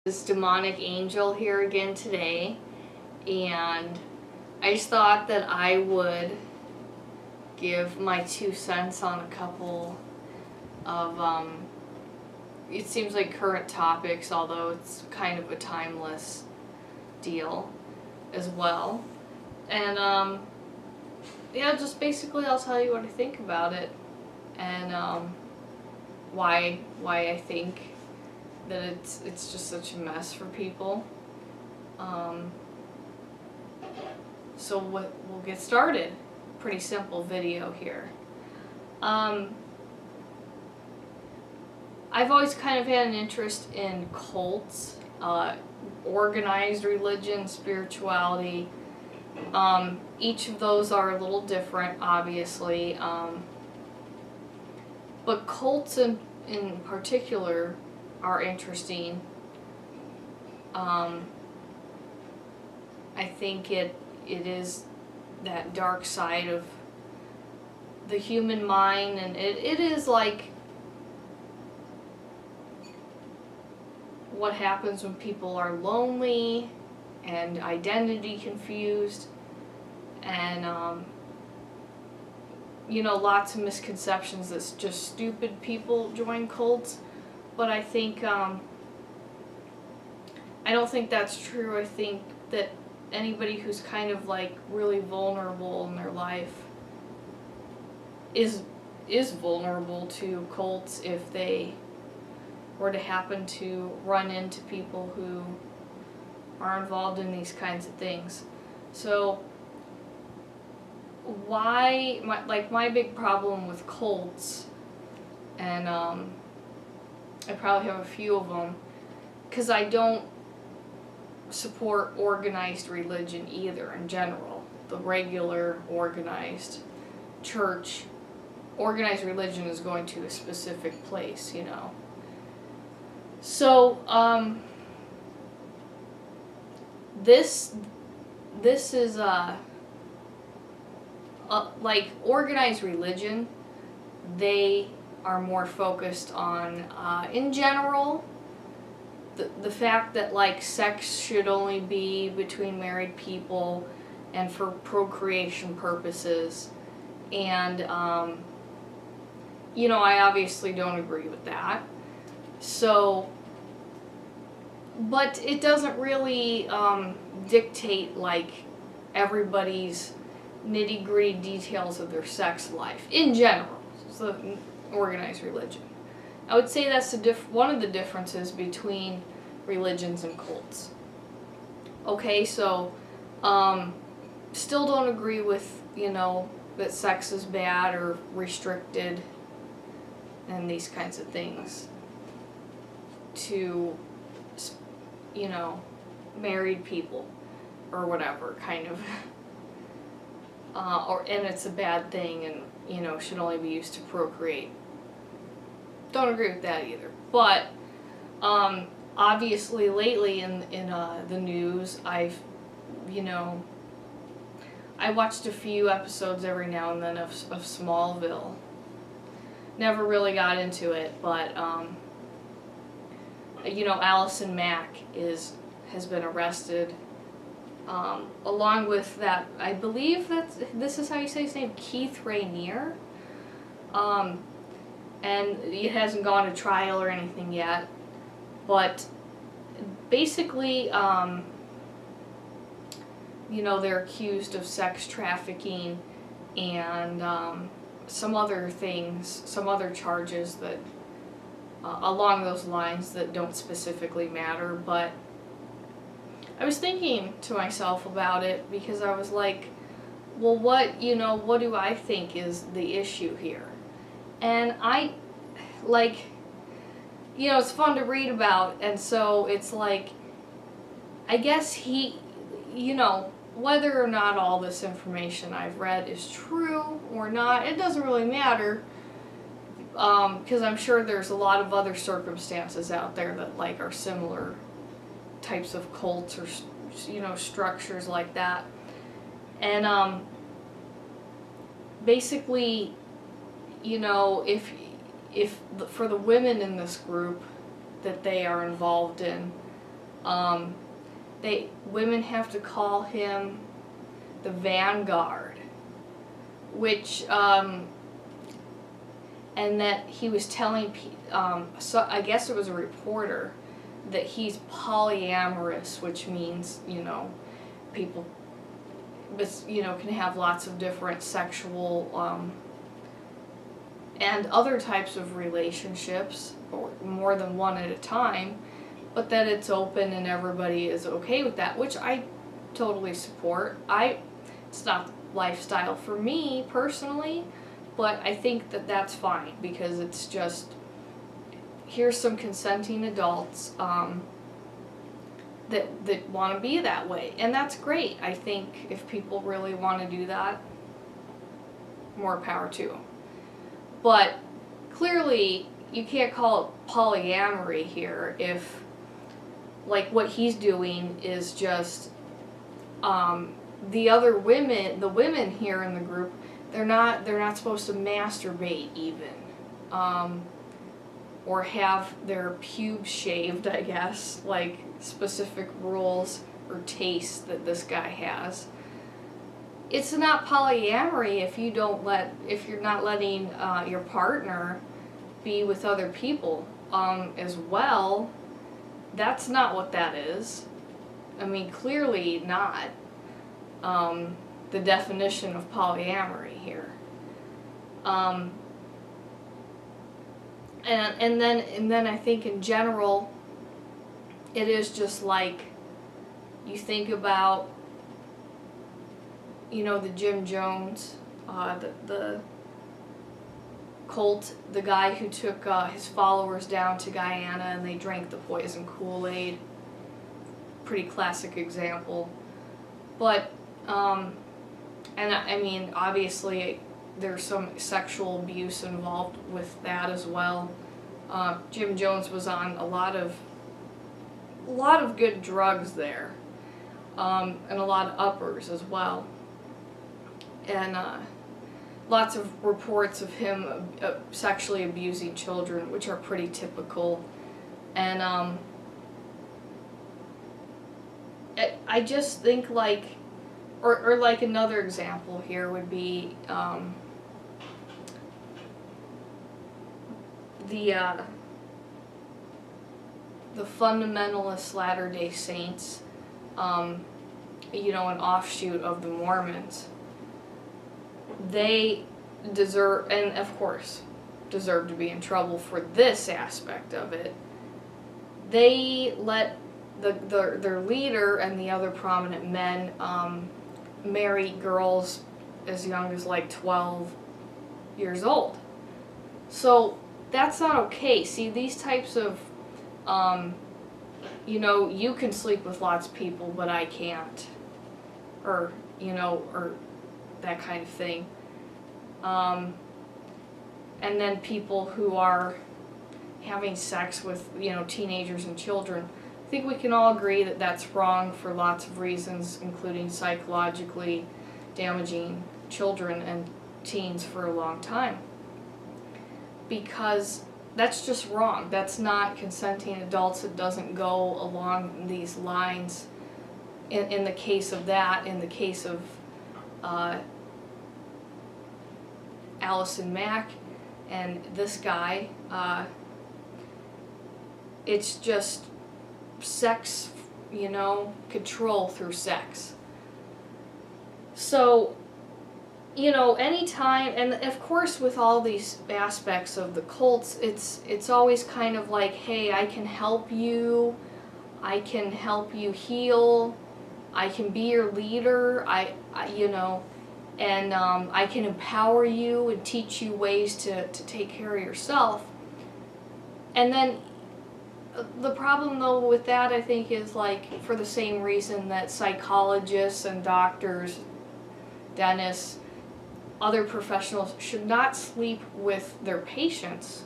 This Demonick Angel here again today, and I just thought that I would give my 2 cents on a couple of it seems like current topics, although it's kind of a timeless deal as well. And yeah, just basically I'll tell you what I think about it, and why I think that it's just such a mess for people. So we'll get started. Pretty simple video here. I've always kind of had an interest in cults, organized religion, spirituality. Each of those are a little different, obviously, but cults in particular are interesting. I think it is that dark side of the human mind, and it is like what happens when people are lonely and identity confused, and lots of misconceptions that just stupid people join cults. But I think, I don't think that's true. I think that anybody who's kind of like really vulnerable in their life is vulnerable to cults if they were to happen to run into people who are involved in these kinds of things. So my big problem with cults, and I probably have a few of them, because I don't support organized religion either in general. The regular organized church, organized religion is going to a specific place, So, this is, like organized religion, they are more focused on, in general, the fact that like sex should only be between married people and for procreation purposes, and I obviously don't agree with that. So, but it doesn't really dictate like everybody's nitty-gritty details of their sex life in general. So, organized religion, I would say that's one of the differences between religions and cults. Okay, so still don't agree with that sex is bad or restricted and these kinds of things to married people or whatever kind of and it's a bad thing and should only be used to procreate. Don't agree with that either. But obviously lately in the news, I watched a few episodes every now and then of Smallville. Never really got into it, but Allison Mack has been arrested, along with that, I believe this is how you say his name, Keith Rainier. And it hasn't gone to trial or anything yet, but basically, they're accused of sex trafficking and some other things, some other charges that along those lines that don't specifically matter. But I was thinking to myself about it because I was like, well, what do I think is the issue here? And I, it's fun to read about, and so it's like, I guess whether or not all this information I've read is true or not, it doesn't really matter, because I'm sure there's a lot of other circumstances out there that, are similar types of cults or, structures like that. And, basically, if for the women in this group that they are involved in, Women have to call him the Vanguard, which and that he was telling so I guess it was a reporter that he's polyamorous, which means, people, can have lots of different sexual and other types of relationships, or more than one at a time, but that it's open and everybody is okay with that, which I totally support. It's not the lifestyle for me personally, but I think that that's fine, because it's just, here's some consenting adults that want to be that way, and that's great. I think if people really want to do that, more power to them. But clearly, you can't call it polyamory here if, like, what he's doing is just the women here in the group, they're not supposed to masturbate even, or have their pubes shaved, I guess, like specific rules or tastes that this guy has. It's not polyamory if you're not letting your partner be with other people as well. That's not what that is. I mean, clearly not the definition of polyamory here. And then I think in general, it is just like, you think about, the Jim Jones, the cult, the guy who took his followers down to Guyana and they drank the poison Kool-Aid. Pretty classic example. But, and I mean, obviously there's some sexual abuse involved with that as well. Jim Jones was on a lot of good drugs there, and a lot of uppers as well. And lots of reports of him sexually abusing children, which are pretty typical. And I just think, like, or like another example here would be the fundamentalist Latter-day Saints, an offshoot of the Mormons. They deserve, and of course, deserve to be in trouble for this aspect of it. They let their leader and the other prominent men marry girls as young as like 12 years old. So that's not okay. See, these types of, you can sleep with lots of people, but I can't. Or that kind of thing. And then people who are having sex with, teenagers and children. I think we can all agree that that's wrong for lots of reasons, including psychologically damaging children and teens for a long time. Because that's just wrong. That's not consenting adults. It doesn't go along these lines. In the case of that, in the case of Allison Mack and this guy, it's just sex, control through sex. So, anytime, and of course with all these aspects of the cults, it's always kind of like, hey, I can help you heal, I can be your leader, I can empower you and teach you ways to take care of yourself. And then the problem though with that, I think, is like, for the same reason that psychologists and doctors, dentists, other professionals should not sleep with their patients,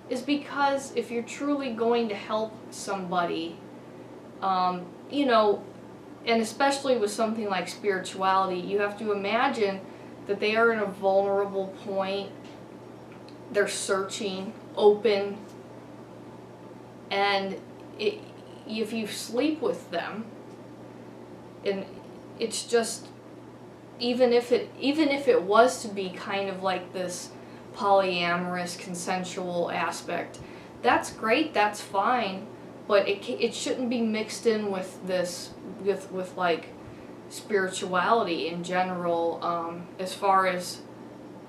is because if you're truly going to help somebody, and especially with something like spirituality, you have to imagine that they are in a vulnerable point, they're searching, open, and if you sleep with them, and it's just, even if it was to be kind of like this polyamorous consensual aspect, that's great, that's fine, but it shouldn't be mixed in with this, with like spirituality in general. As far as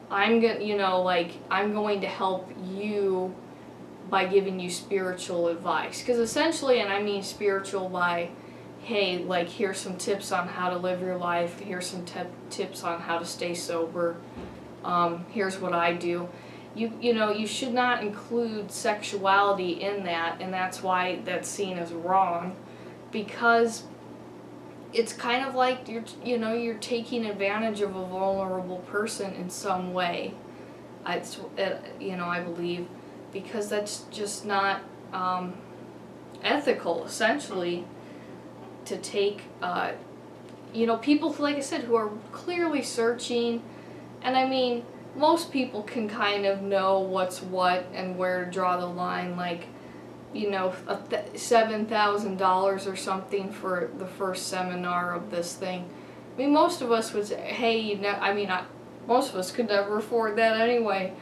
I'm going to help you by giving you spiritual advice, because essentially, and I mean spiritual by, hey, like, here's some tips on how to live your life, here's some tips on how to stay sober, here's what I do. You should not include sexuality in that, and that's why that's seen as wrong, because it's kind of like you're taking advantage of a vulnerable person in some way. I believe, because that's just not ethical, essentially, to take people, like I said, who are clearly searching. And I mean, most people can kind of know what's what and where to draw the line, like, $7,000 or something for the first seminar of this thing. I mean, most of us would say, hey, most of us could never afford that anyway.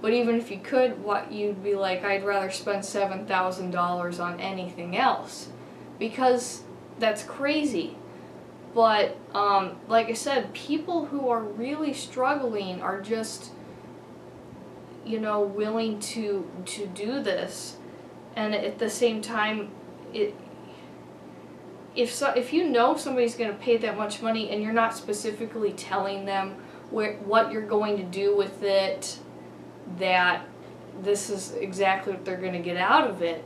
But even if you could, you'd be like, I'd rather spend $7,000 on anything else, because that's crazy. But like I said, people who are really struggling are just, willing to do this. And at the same time, if you know somebody's going to pay that much money and you're not specifically telling them what you're going to do with it, that this is exactly what they're going to get out of it,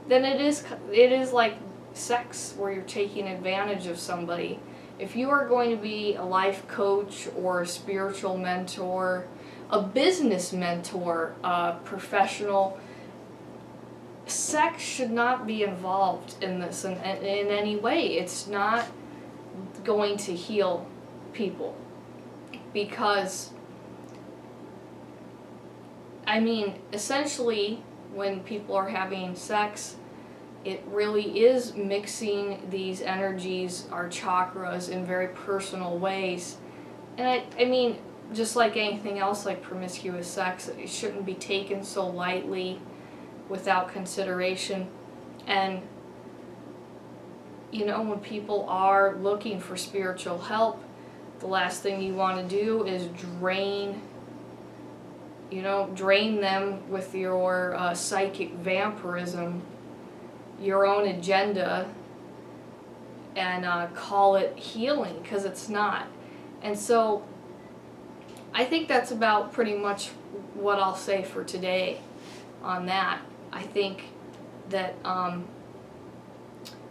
then it is like sex, where you're taking advantage of somebody. If you are going to be a life coach or a spiritual mentor, a business mentor, a professional, sex should not be involved in this in any way. It's not going to heal people, because essentially, when people are having sex, it really is mixing these energies, our chakras, in very personal ways. And I mean, just like anything else, like promiscuous sex, it shouldn't be taken so lightly, without consideration. And when people are looking for spiritual help, the last thing you want to do is drain them with your psychic vampirism, your own agenda, and call it healing, because it's not. And so I think that's about pretty much what I'll say for today on that. I think that I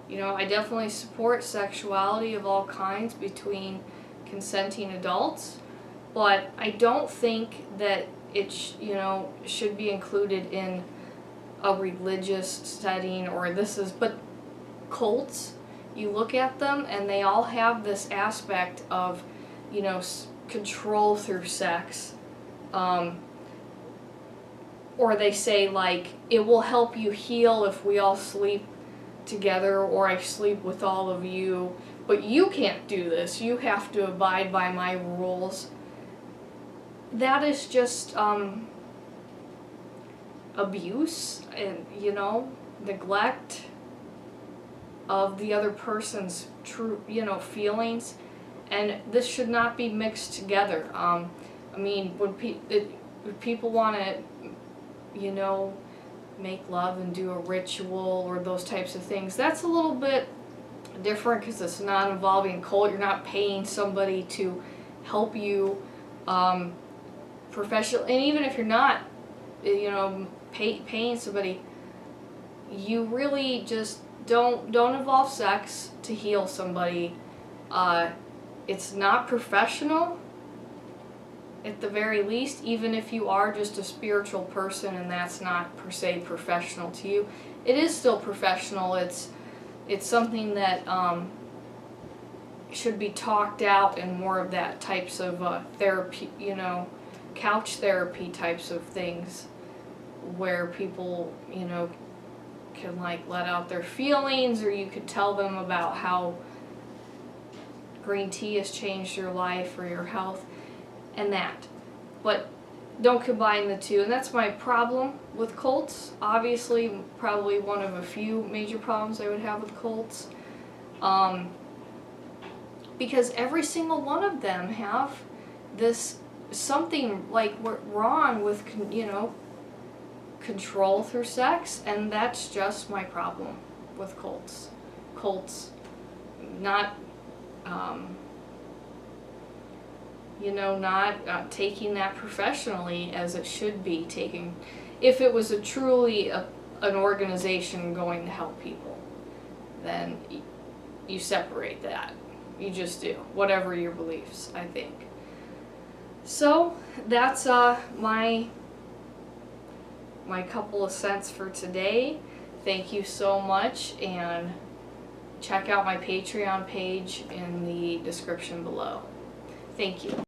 definitely support sexuality of all kinds between consenting adults, but I don't think that it should be included in a religious setting, but cults, you look at them and they all have this aspect of control through sex, or they say, like, it will help you heal if we all sleep together, or I sleep with all of you, but you can't do this, you have to abide by my rules. That is just abuse and neglect of the other person's true feelings, and this should not be mixed together. When people want to make love and do a ritual or those types of things, that's a little bit different, because it's not involving a cult. You're not paying somebody to help you professional, and even if you're not paying somebody, you really just don't involve sex to heal somebody. It's not professional, at the very least, even if you are just a spiritual person and that's not per se professional to you. It is still professional. It's something that should be talked out, and more of that types of therapy, couch therapy types of things, where people, can like let out their feelings, or you could tell them about how green tea has changed your life or your health and that. But don't combine the two, and that's my problem with cults. Obviously, probably one of a few major problems I would have with cults. Because every single one of them have this something like wrong with, control through sex, and that's just my problem with cults. Cults not not taking that professionally as it should be taken. If it was truly an organization going to help people, then you separate that. You just do, whatever your beliefs, I think. So that's my couple of cents for today. Thank you so much, and check out my Patreon page in the description below. Thank you.